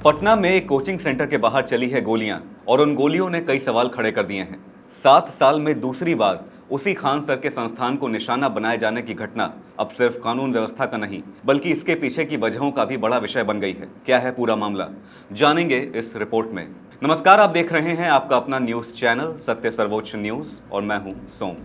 पटना में एक coaching centre के बाहर चली है गोलियां और उन गोलियों ने कई सवाल खड़े कर दिए हैं। 7 साल में दूसरी बार उसी खान सर के संस्थान को निशाना बनाए जाने की घटना अब सिर्फ कानून व्यवस्था का नहीं बल्कि इसके पीछे की वजहों का भी बड़ा विषय बन गई है। क्या है पूरा मामला, जानेंगे इस रिपोर्ट में। नमस्कार, आप देख रहे हैं आपका अपना न्यूज चैनल सत्य सर्वोच्च न्यूज और मैं हूं सोम।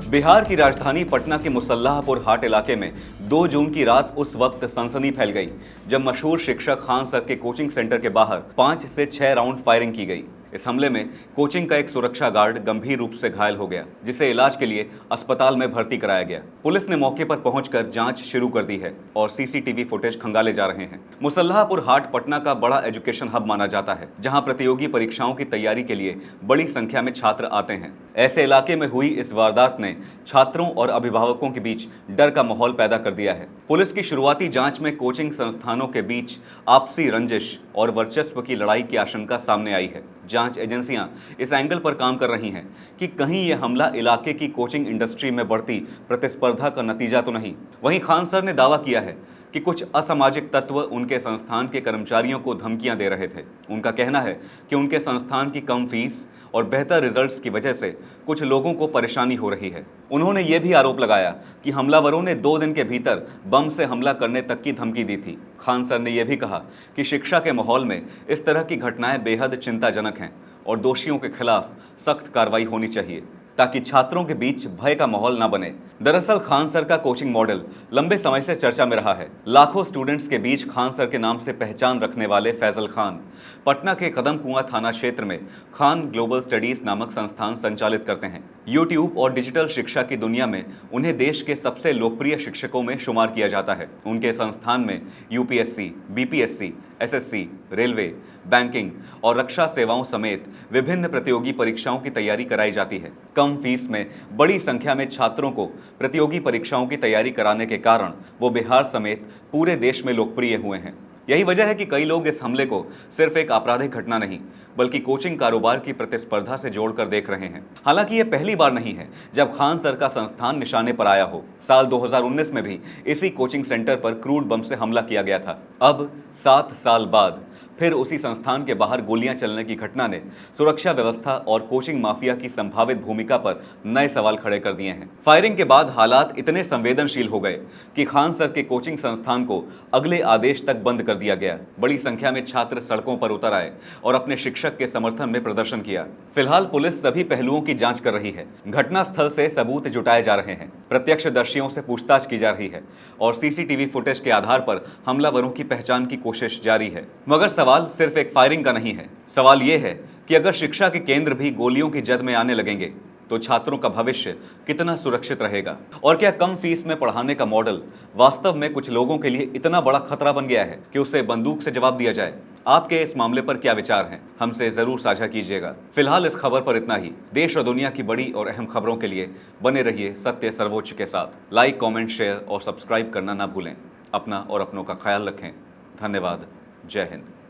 बिहार की राजधानी पटना के मुसल्लाहपुर हाट इलाके में 2 जून की रात उस वक्त सनसनी फैल गई जब मशहूर शिक्षक खान सर के कोचिंग सेंटर के बाहर 5 से 6 राउंड फायरिंग की गई। इस हमले में कोचिंग का एक सुरक्षा गार्ड गंभीर रूप से घायल हो गया, जिसे इलाज के लिए अस्पताल में भर्ती कराया गया। पुलिस ने मौके पर पहुंचकर जांच शुरू कर दी है और सीसीटीवी फुटेज खंगाले जा रहे हैं। मुसल्लाहपुर हाट पटना का बड़ा एजुकेशन हब माना जाता है, जहां प्रतियोगी परीक्षाओं की तैयारी के लिए बड़ी संख्या में छात्र आते हैं। ऐसे इलाके में हुई इस वारदात ने छात्रों और अभिभावकों के बीच डर का माहौल पैदा कर दिया है। पुलिस की शुरुआती जांच में कोचिंग संस्थानों के बीच आपसी रंजिश और वर्चस्व की लड़ाई की आशंका सामने आई है। जांच एजेंसियां इस एंगल पर काम कर रही हैं कि कहीं यह हमला इलाके की कोचिंग इंडस्ट्री में बढ़ती प्रतिस्पर्धा का नतीजा तो नहीं। वहीं खान सर ने दावा किया है कि कुछ असामाजिक तत्व उनके संस्थान के कर्मचारियों को धमकियां दे रहे थे। उनका कहना है कि उनके संस्थान की कम फीस और बेहतर रिजल्ट्स की वजह से कुछ लोगों को परेशानी हो रही है। उन्होंने यह भी आरोप लगाया कि हमलावरों ने 2 दिन के भीतर बम से हमला करने तक की धमकी दी थी। खान सर ने यह भी कहा कि शिक्षा के माहौल में इस तरह की घटनाएं बेहद चिंताजनक हैं और दोषियों के खिलाफ सख्त कार्रवाई होनी चाहिए ताकि छात्रों के बीच भय का माहौल न बने। दरअसल खान सर का कोचिंग मॉडल लंबे समय से चर्चा में रहा है। लाखों स्टूडेंट्स के बीच खान सर के नाम से पहचान रखने वाले फैजल खान पटना के कदम कुआं थाना क्षेत्र में खान ग्लोबल स्टडीज नामक संस्थान संचालित करते हैं। यूट्यूब और डिजिटल शिक्षा की दुनिया में उन्हें देश के सबसे लोकप्रिय शिक्षकों में शुमार किया जाता है। उनके संस्थान में UPSC, BPSC, SSC, railway, banking और रक्षा सेवाओं समेत विभिन्न प्रतियोगी परीक्षाओं की तैयारी कराई जाती है। कम फीस में बड़ी संख्या में छात्रों को प्रतियोगी परीक्षाओं की तैयारी कराने के कारण वो बिहार समेत पूरे देश में लोकप्रिय हुए हैं। यही वजह है कि कई लोग इस हमले को सिर्फ एक आपराधिक घटना नहीं बल्कि कोचिंग कारोबार की प्रतिस्पर्धा से जोड़कर देख रहे हैं। हालांकि यह पहली बार नहीं है जब खान सर का संस्थान निशाने पर आया हो। साल 2019 में भी इसी कोचिंग सेंटर पर क्रूड बम से हमला किया गया था। अब 7 साल बाद फिर उसी संस्थान के बाहर गोलियां चलने की घटना ने सुरक्षा व्यवस्था और कोचिंग माफिया की संभावित भूमिका पर नए सवाल खड़े कर दिए हैं। फायरिंग के बाद हालात इतने संवेदनशील हो गए कि खान सर के कोचिंग संस्थान को अगले आदेश तक बंद कर दिया गया। बड़ी संख्या में छात्र सड़कों पर उतर आए और अपने शिक्षक के समर्थन में प्रदर्शन किया। फिलहाल पुलिस सभी पहलुओं की जांच कर रही है। घटनास्थल से सबूत जुटाए जा रहे हैं, प्रत्यक्षदर्शियों से पूछताछ की जा रही है और सीसीटीवी फुटेज के आधार पर हमलावरों की पहचान की कोशिश जारी है। मगर सवाल सिर्फ एक फायरिंग का नहीं है। सवाल यह है कि अगर शिक्षा के केंद्र भी गोलियों की जद में आने लगेंगे तो छात्रों का भविष्य कितना सुरक्षित रहेगा, और क्या कम फीस में पढ़ाने का मॉडल वास्तव में कुछ लोगों के लिए इतना बड़ा खतरा बन गया है कि उसे बंदूक से जवाब दिया जाए। आपके इस मामले पर क्या विचार हैं, हमसे जरूर साझा कीजिएगा। फिलहाल इस खबर पर इतना ही। देश और दुनिया की बड़ी और अहम खबरों के लिए बने रहिए सत्य सर्वोच्च के साथ। लाइक, कमेंट, शेयर और सब्सक्राइब करना ना भूलें। अपना और अपनों का ख्याल रखें। धन्यवाद। जय हिंद।